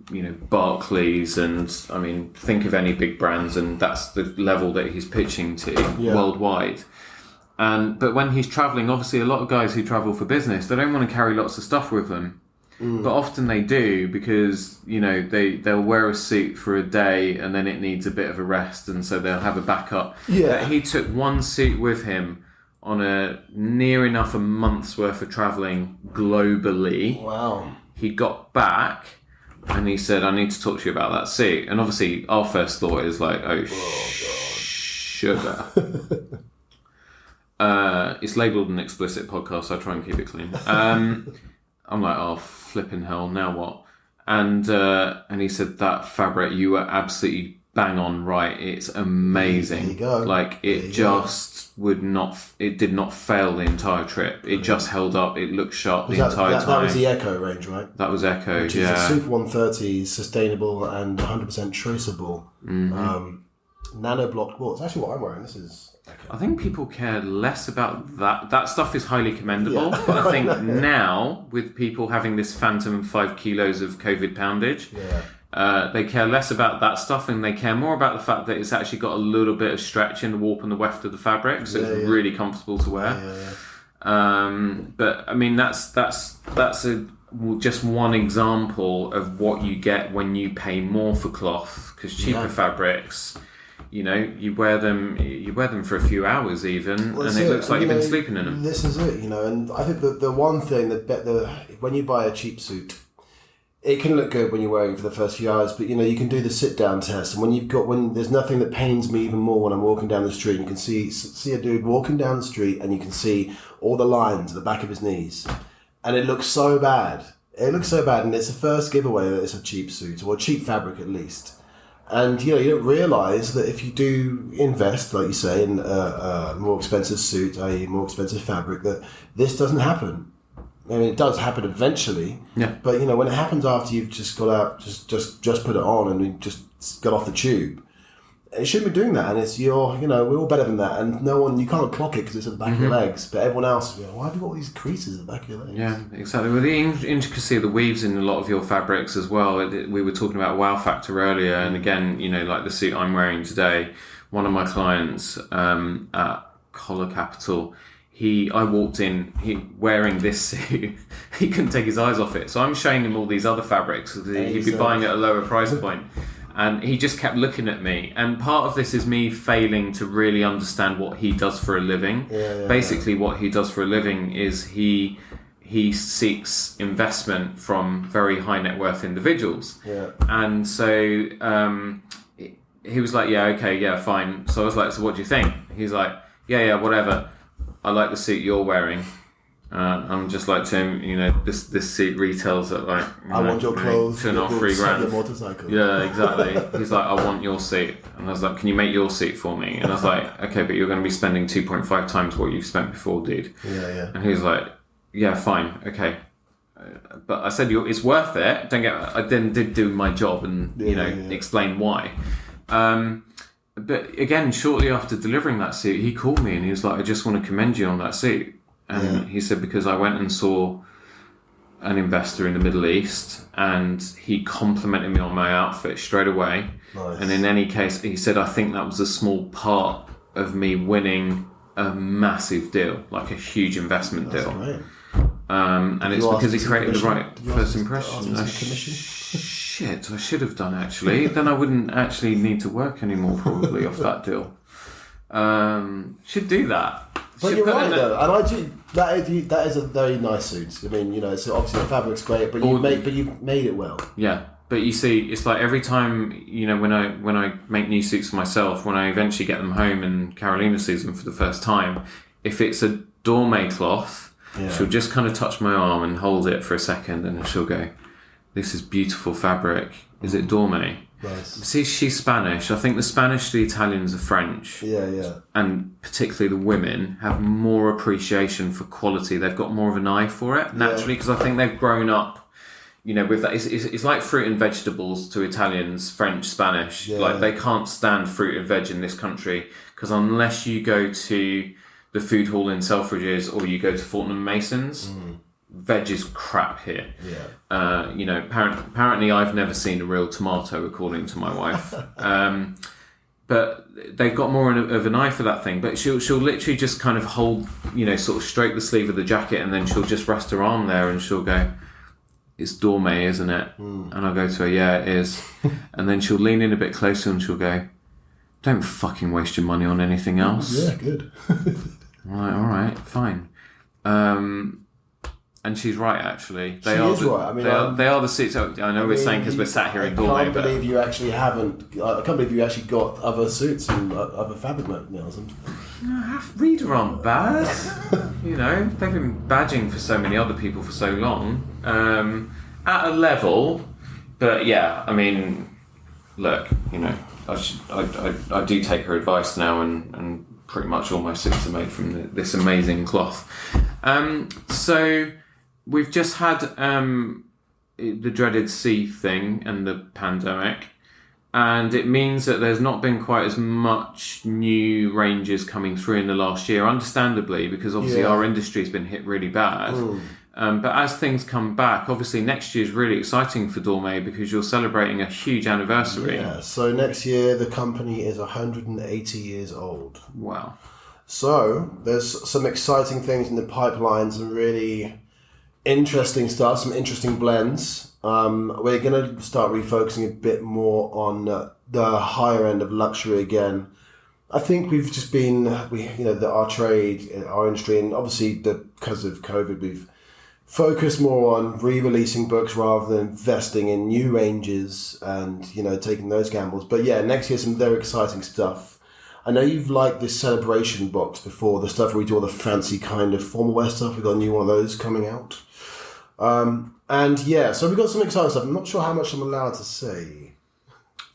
Barclays, and I mean, think of any big brands, and that's the level that he's pitching to worldwide. But when he's traveling, obviously a lot of guys who travel for business, they don't want to carry lots of stuff with them. But often they do, because, they'll wear a suit for a day and then it needs a bit of a rest, and so they'll have a backup. Yeah. He took one suit with him on a near enough a month's worth of traveling globally. Wow. He got back and he said, I need to talk to you about that suit. And obviously our first thought is like, sugar. It's labelled an explicit podcast, so I try and keep it clean. I'm like, oh, flipping hell, now what? And he said, that fabric, you were absolutely bang on right. It's amazing. There you go. Like, it did not fail the entire trip. It just held up. It looked sharp the entire time. That was the Echo range, right? That was Echo, Which is a Super 130, sustainable and 100% traceable. Nano-blocked wool. It's actually what I'm wearing. This is... I think people care less about that. That stuff is highly commendable, but I think now, with people having this phantom 5 kilos of COVID poundage, they care less about that stuff, and they care more about the fact that it's actually got a little bit of stretch in the warp and the weft of the fabric, so it's really comfortable to wear. But I mean, that's just one example of what you get when you pay more for cloth, because cheaper fabrics, you wear them for a few hours even, and it looks like you've been sleeping in them. This is it, and I think the one thing when you buy a cheap suit, it can look good when you're wearing it for the first few hours, but you can do the sit down test, and when there's nothing that pains me even more when I'm walking down the street, and you can see a dude walking down the street, and you can see all the lines at the back of his knees, and it looks so bad. It looks so bad, and it's the first giveaway that it's a cheap suit, or a cheap fabric at least. And you don't realise that if you do invest, like you say, in a more expensive suit, i.e. more expensive fabric, that this doesn't happen. I mean, it does happen eventually. Yeah. But when it happens after you've just got out, just put it on and you just got off the tube, it shouldn't be doing that. And it's we're all better than that. And you can't clock it because it's at the back of your legs. But everyone else, why have you got all these creases at the back of your legs? Yeah, exactly. With the intricacy of the weaves in a lot of your fabrics as well. We were talking about wow factor earlier, and again, like the suit I'm wearing today, one of my clients at Collar Capital, I walked in wearing this suit. He couldn't take his eyes off it. So I'm showing him all these other fabrics. He'd be buying at a lower price point. And he just kept looking at me. And part of this is me failing to really understand what he does for a living. Basically, what he does for a living is he seeks investment from very high net worth individuals. And so he was like, fine. So I was like, so what do you think? He's like, whatever. I like the suit you're wearing. I'm just like to him, this suit retails at like I want your clothes, $2.5, $3 your motorcycle. Yeah, exactly. He's like, I want your suit, and I was like, can you make your suit for me? And I was like, okay, but you're going to be spending 2.5 times what you've spent before, dude. And he was like, yeah, fine, okay. But I said, it's worth it. I then did do my job and explain why. But again, shortly after delivering that suit, he called me and he was like, I just want to commend you on that suit. And he said, because I went and saw an investor in the Middle East and he complimented me on my outfit straight away. Nice. And in any case, he said, I think that was a small part of me winning a massive deal, like a huge investment deal. Great. And it's because he created the right first impression. Commission? Shit, I should have done actually. Then I wouldn't actually need to work anymore probably off that deal. Should do that. But Should you're put right in a- though, and that is a very nice suit. I mean, it's obviously the fabric's great, but you've made it well. Yeah, but you see, it's like every time, when I make new suits for myself, when I eventually get them home and Carolina sees them for the first time, if it's a Dormeuil cloth, she'll just kind of touch my arm and hold it for a second, and then she'll go, "This is beautiful fabric. Is it Dormeuil?" Nice. See, she's Spanish. I think the Spanish, the Italians, the French, and particularly the women, have more appreciation for quality. They've got more of an eye for it naturally, because I think they've grown up, with that. It's like fruit and vegetables to Italians, French, Spanish. Like they can't stand fruit and veg in this country, because unless you go to the food hall in Selfridges or you go to Fortnum Masons. Veg is crap here. Apparently I've never seen a real tomato, according to my wife. But they've got more of an eye for that thing. But she'll literally just kind of hold, sort of stroke the sleeve of the jacket, and then she'll just rest her arm there, and she'll go, "It's Dormeuil, isn't it?" And I'll go to her, "Yeah, it is." And then she'll lean in a bit closer and she'll go, "Don't fucking waste your money on anything else." Yeah, good. I'm like, all right, fine. And she's right, actually. They are the suits. I know we're saying because we're sat here in Dormeuil. I can't believe you actually got other suits and other fabric nails. Reader aren't bad. They've been badging for so many other people for so long. At a level, but yeah, I mean, look, I do take her advice now, and pretty much all my suits are made from this amazing cloth. So we've just had the dreaded C thing and the pandemic, and it means that there's not been quite as much new ranges coming through in the last year, understandably, because obviously our industry's been hit really bad. But as things come back, obviously next year is really exciting for Dormeuil because you're celebrating a huge anniversary. Yeah, so next year the company is 180 years old. Wow. So there's some exciting things in the pipeline, some really interesting stuff, some interesting blends. We're going to start refocusing a bit more on the higher end of luxury again. I think we've just been, our trade, our industry, and obviously because of COVID, we've focused more on re-releasing books rather than investing in new ranges and, taking those gambles. But yeah, next year some very exciting stuff. I know you've liked this celebration box before, the stuff where we do all the fancy kind of formal wear stuff. We've got a new one of those coming out. And yeah, so we've got some exciting stuff. I'm not sure how much I'm allowed to say.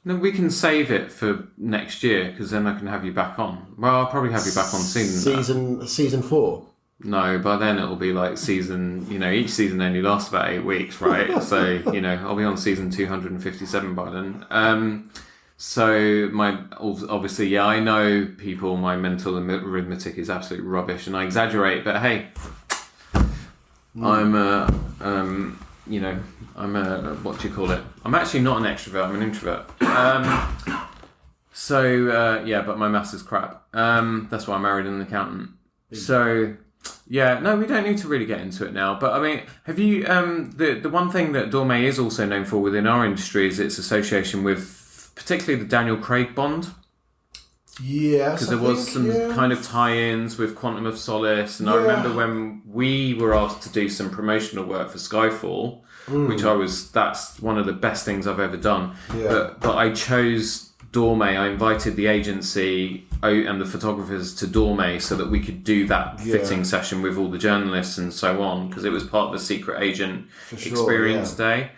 No, we can save it for next year, because then I can have you back on. Well, I'll probably have you back on Season 4. No, by then it'll be like season, each season only lasts about 8 weeks, right? So, I'll be on season 257 by then. So obviously, I know people, my mental arithmetic is absolute rubbish and I exaggerate, but hey, I'm what do you call it? I'm actually not an extrovert, I'm an introvert. But my maths is crap. That's why I married an accountant. So, yeah, no, we don't need to really get into it now. But I mean, have you, the one thing that Dormeuil is also known for within our industry is its association with particularly the Daniel Craig Bond. Yes, because there was some kind of tie-ins with Quantum of Solace, and I remember when we were asked to do some promotional work for Skyfall, that's one of the best things I've ever done. Yeah. But I chose Dormeuil. I invited the agency and the photographers to Dormeuil so that we could do that fitting session with all the journalists and so on, because it was part of the Secret Agent Experience Day.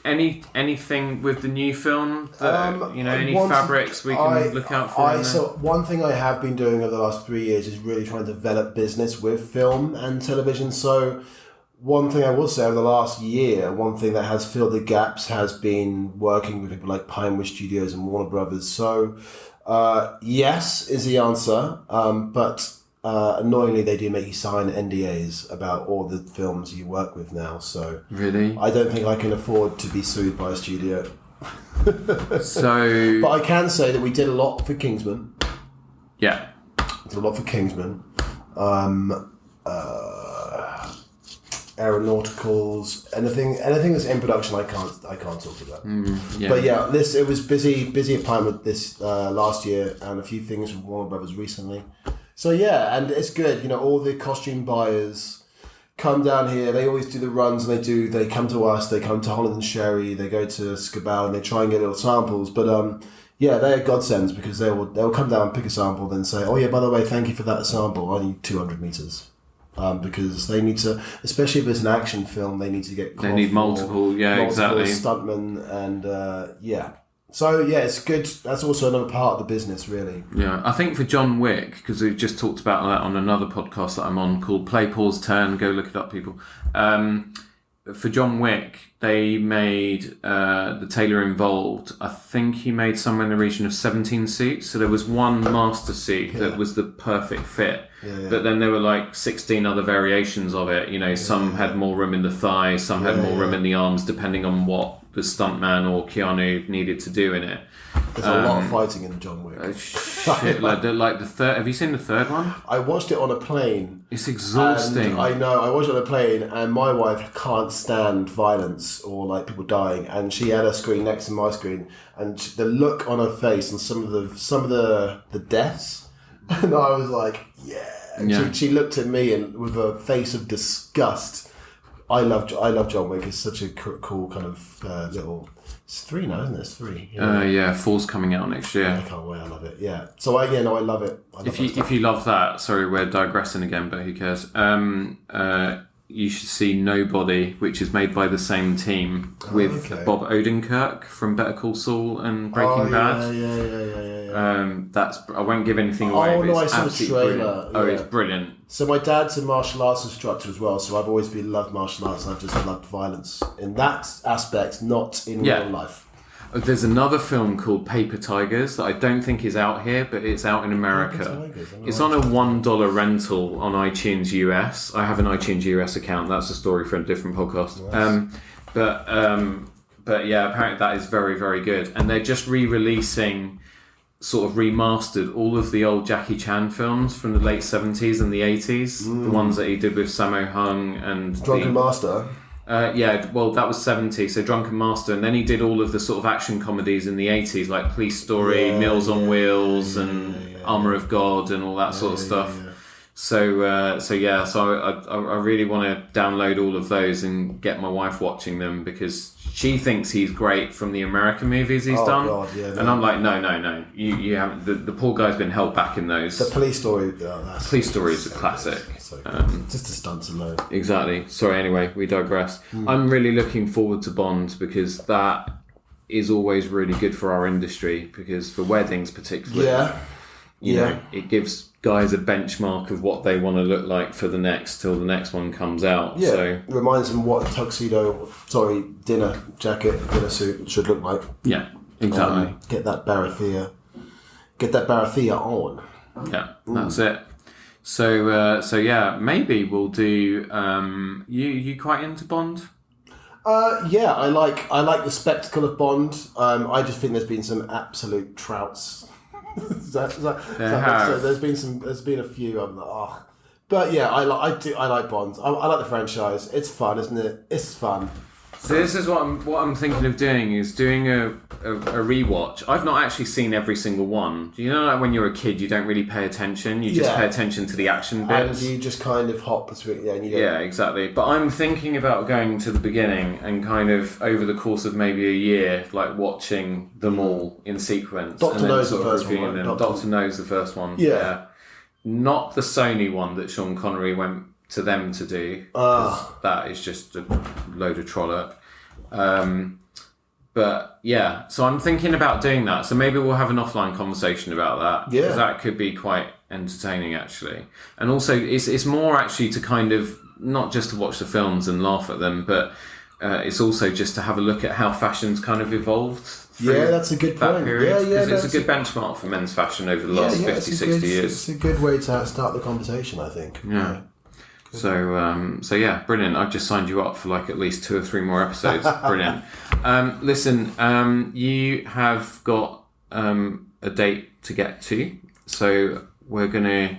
Anything with the new film that, any fabrics we can look out for? So one thing I have been doing over the last 3 years is really trying to develop business with film and television. So one thing I will say over the last year, one thing that has filled the gaps has been working with people like Pinewood Studios and Warner Brothers. So yes is the answer, but annoyingly they do make you sign NDAs about all the films you work with now. So really, I don't think I can afford to be sued by a studio. So, but I can say that we did a lot for Kingsman. Yeah, did a lot for Kingsman. aeronauticals, anything that's in production. I can't talk about. Yeah. But yeah, it was busy at Pinewood this last year, and a few things from Warner Brothers recently. So yeah, and it's good. All the costume buyers come down here. They always do the runs, and they come to us. They come to Holland and Sherry. They go to Scabell, and they try and get little samples. But yeah, they're godsends because they'll come down and pick a sample, then say, oh yeah, by the way, thank you for that sample. I need 200 meters. Because they need to, especially if it's an action film, they need to get. They need multiple exactly. Stuntmen and yeah. So yeah, it's good. That's also another part of the business, really. Yeah, I think for John Wick, because we've just talked about that on another podcast that I'm on called Play, Pause, Turn. Go look it up, people. For John Wick, they made the tailor involved. I think he made somewhere in the region of 17 suits. So there was one master suit that was the perfect fit. Yeah. But then there were like 16 other variations of it. Some had more room in the thighs, some had more room in the arms, depending on what the stuntman or Keanu needed to do in it. There's a lot of fighting in John Wick. Shit, like the third. Have you seen the third one? I watched it on a plane. It's exhausting. I know. I watched it on a plane, and my wife can't stand violence or like people dying. And she had a screen next to my screen, and the look on her face and some of the deaths, and I was like, yeah. And she looked at me and with a face of disgust. I love John Wick. It's such a cool kind of little. It's 3 now, isn't it? It's 3. Yeah, 4's coming out next year. I can't wait. I love it. Yeah. So I love it. If you love that, sorry, we're digressing again, but who cares? You should see Nobody, which is made by the same team with Bob Odenkirk from Better Call Saul and Breaking Bad. Yeah. I won't give anything away. Oh no, I saw the trailer. Oh, it's brilliant. So my dad's a martial arts instructor as well, so I've always loved martial arts, and I've just loved violence in that aspect, not in real life. There's another film called Paper Tigers that I don't think is out here, but it's out in America. It's on a $1 rental on iTunes US. I have an iTunes US account. That's a story for a different podcast. Nice. But yeah, apparently that is very, very good. And they're just re-releasing, sort of remastered all of the old Jackie Chan films from the late 70s and the 80s. The ones that he did with Sammo Hung and Drunken Master. Well, that was 70, so Drunken Master, and then he did all of the sort of action comedies in the 80s, like Police Story, Meals on Wheels, and Armour of God, and all that sort of stuff. So I really want to download all of those and get my wife watching them because she thinks he's great from the American movies he's done. God, and I'm like, no, you haven't. The poor guy's been held back in those. The Police Story. Police Story is a classic. Just the stunts alone. Exactly. Sorry, anyway, we digress. I'm really looking forward to Bond because that is always really good for our industry because for weddings particularly, you know, it gives guys a benchmark of what they want to look like for the next till the next one comes out. Yeah, so reminds them what a dinner jacket, dinner suit should look like. Yeah, exactly. Get that Barathea on. Yeah, that's it. So yeah, maybe we'll do. You quite into Bond? Yeah, I like the spectacle of Bond. I just think there's been some absolute trouts. There's been a few. I'm like, but yeah, I like Bond. I like the franchise. It's fun, isn't it? It's fun. So this is what I'm thinking of doing is doing a rewatch. I've not actually seen every single one. Do you know, like when you're a kid, you don't really pay attention. You just pay attention to the action bits. And you just kind of hop between. Yeah, exactly. But I'm thinking about going to the beginning and kind of over the course of maybe a year, like watching them all in sequence. Doctor Knows the first one. Right? Doctor Knows the first one. Yeah. Not the Sony one that Sean Connery went to them to do. That is just a load of trolloc. But yeah, so I'm thinking about doing that. So maybe we'll have an offline conversation about that. Yeah. Because that could be quite entertaining actually. And also it's more actually to kind of, not just to watch the films and laugh at them, but it's also just to have a look at how fashion's kind of evolved. Yeah, that's a good point. Period. It's a good benchmark for men's fashion over the last 50, 60 years. It's a good way to start the conversation, I think. Yeah. So yeah, brilliant. I've just signed you up for like at least 2 or 3 more episodes. Brilliant. Listen, you have got a date to get to, so we're going to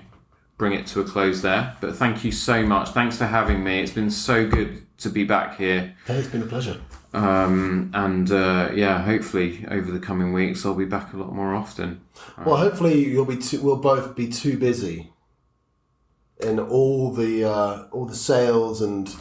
bring it to a close there. But thank you so much. Thanks for having me. It's been so good to be back here. Hey, it's been a pleasure. Hopefully over the coming weeks I'll be back a lot more often. Well, hopefully we'll both be too busy in all the sales and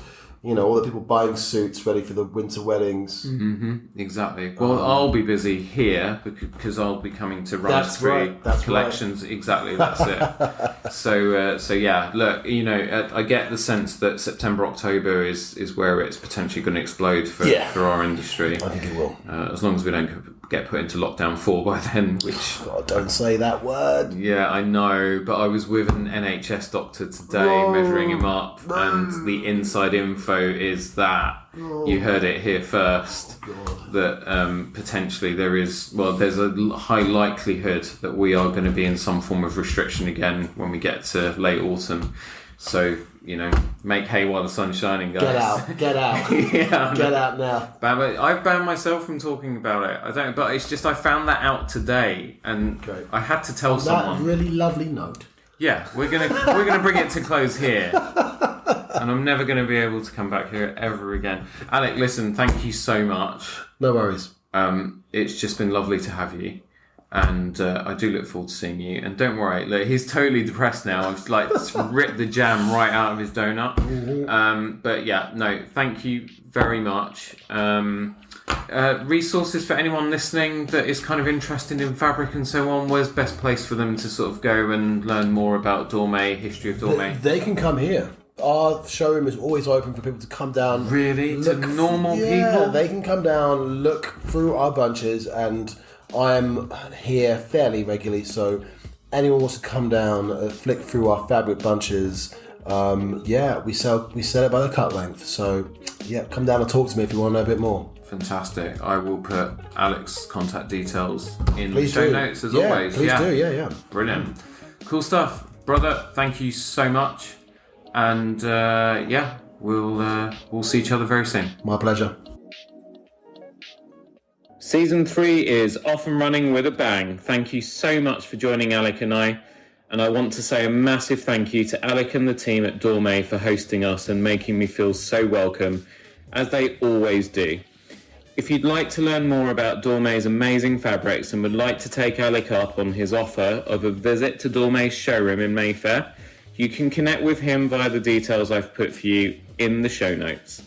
all the people buying suits ready for the winter weddings. Mm-hmm, exactly. Well, I'll be busy here because I'll be coming to run three collections. Right. Exactly, that's it. So yeah. Look, I get the sense that September, October is where it's potentially going to explode for our industry. I think it will. As long as we don't get put into lockdown 4 by then, which... God, don't say that word. Yeah, I know, but I was with an NHS doctor today measuring him up, and the inside info is that, you heard it here first, that potentially there's a high likelihood that we are going to be in some form of restriction again when we get to late autumn. So, make hay while the sun's shining, guys. Get out. Yeah, get out now. But I've banned myself from talking about it. But it's just I found that out today, and I had to tell someone. That really lovely note. Yeah, we're gonna bring it to close here, and I'm never gonna be able to come back here ever again. Alec, listen, thank you so much. No worries. It's just been lovely to have you. And I do look forward to seeing you. And don't worry, look, he's totally depressed now. I've ripped the jam right out of his donut. But yeah, no, thank you very much. Resources for anyone listening that is kind of interested in fabric and so on. Where's best place for them to sort of go and learn more about Dormeuil, history of Dormeuil? They can come here. Our showroom is always open for people to come down. Really? To normal people? Yeah, they can come down, look through our bunches, and I'm here fairly regularly, so anyone wants to come down, flick through our fabric bunches. We sell it by the cut length. So yeah, come down and talk to me if you want to know a bit more. Fantastic. I will put Alec's contact details in the show notes as always. Please do. Yeah. Brilliant. Cool stuff, brother. Thank you so much. And we'll see each other very soon. My pleasure. Season 3 is off and running with a bang. Thank you so much for joining Alec and I. And I want to say a massive thank you to Alec and the team at Dormeuil for hosting us and making me feel so welcome, as they always do. If you'd like to learn more about Dormeul's amazing fabrics and would like to take Alec up on his offer of a visit to Dormeul's showroom in Mayfair, you can connect with him via the details I've put for you in the show notes.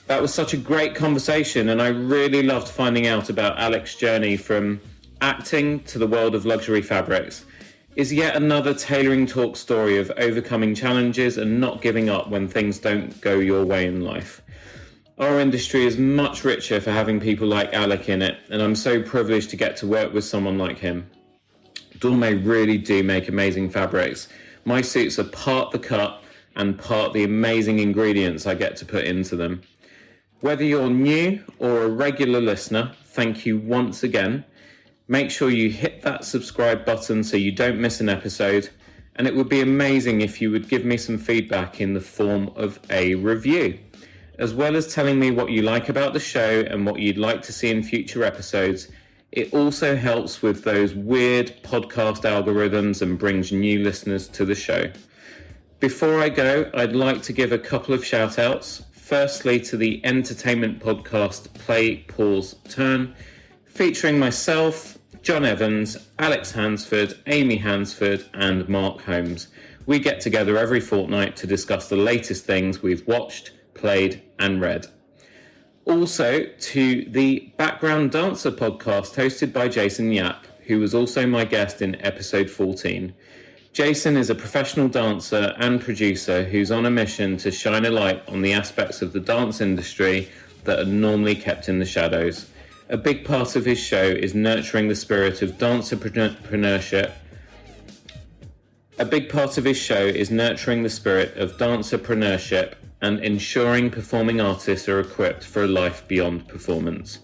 That was such a great conversation, and I really loved finding out about Alec's journey from acting to the world of luxury fabrics. Is yet another Tailoring Talk story of overcoming challenges and not giving up when things don't go your way in life. Our industry is much richer for having people like Alec in it, and I'm so privileged to get to work with someone like him. Dormeuil really do make amazing fabrics. My suits are part the cut and part the amazing ingredients I get to put into them. Whether you're new or a regular listener, thank you once again. Make sure you hit that subscribe button so you don't miss an episode, and it would be amazing if you would give me some feedback in the form of a review, as well as telling me what you like about the show and what you'd like to see in future episodes. It also helps with those weird podcast algorithms and brings new listeners to the show. Before I go, I'd like to give a couple of shout outs. Firstly, to the entertainment podcast Play, Pause, Turn, featuring myself, John Evans, Alex Hansford, Amy Hansford, and Mark Holmes. We get together every fortnight to discuss the latest things we've watched, played, and read. Also, to the Background Dancer podcast hosted by Jason Yap, who was also my guest in episode 14. Jason is a professional dancer and producer who's on a mission to shine a light on the aspects of the dance industry that are normally kept in the shadows. A big part of his show is nurturing the spirit of dancerpreneurship. And ensuring performing artists are equipped for a life beyond performance.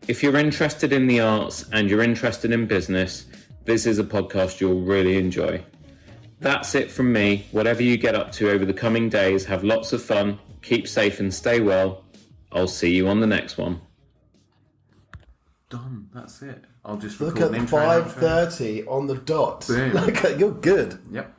If you're interested in the arts and you're interested in business, this is a podcast you'll really enjoy. That's it from me. Whatever you get up to over the coming days, have lots of fun, keep safe and stay well. I'll see you on the next one. Done. That's it. I'll just record an intro. Look at 5:30 on the dot. You're good. Yep.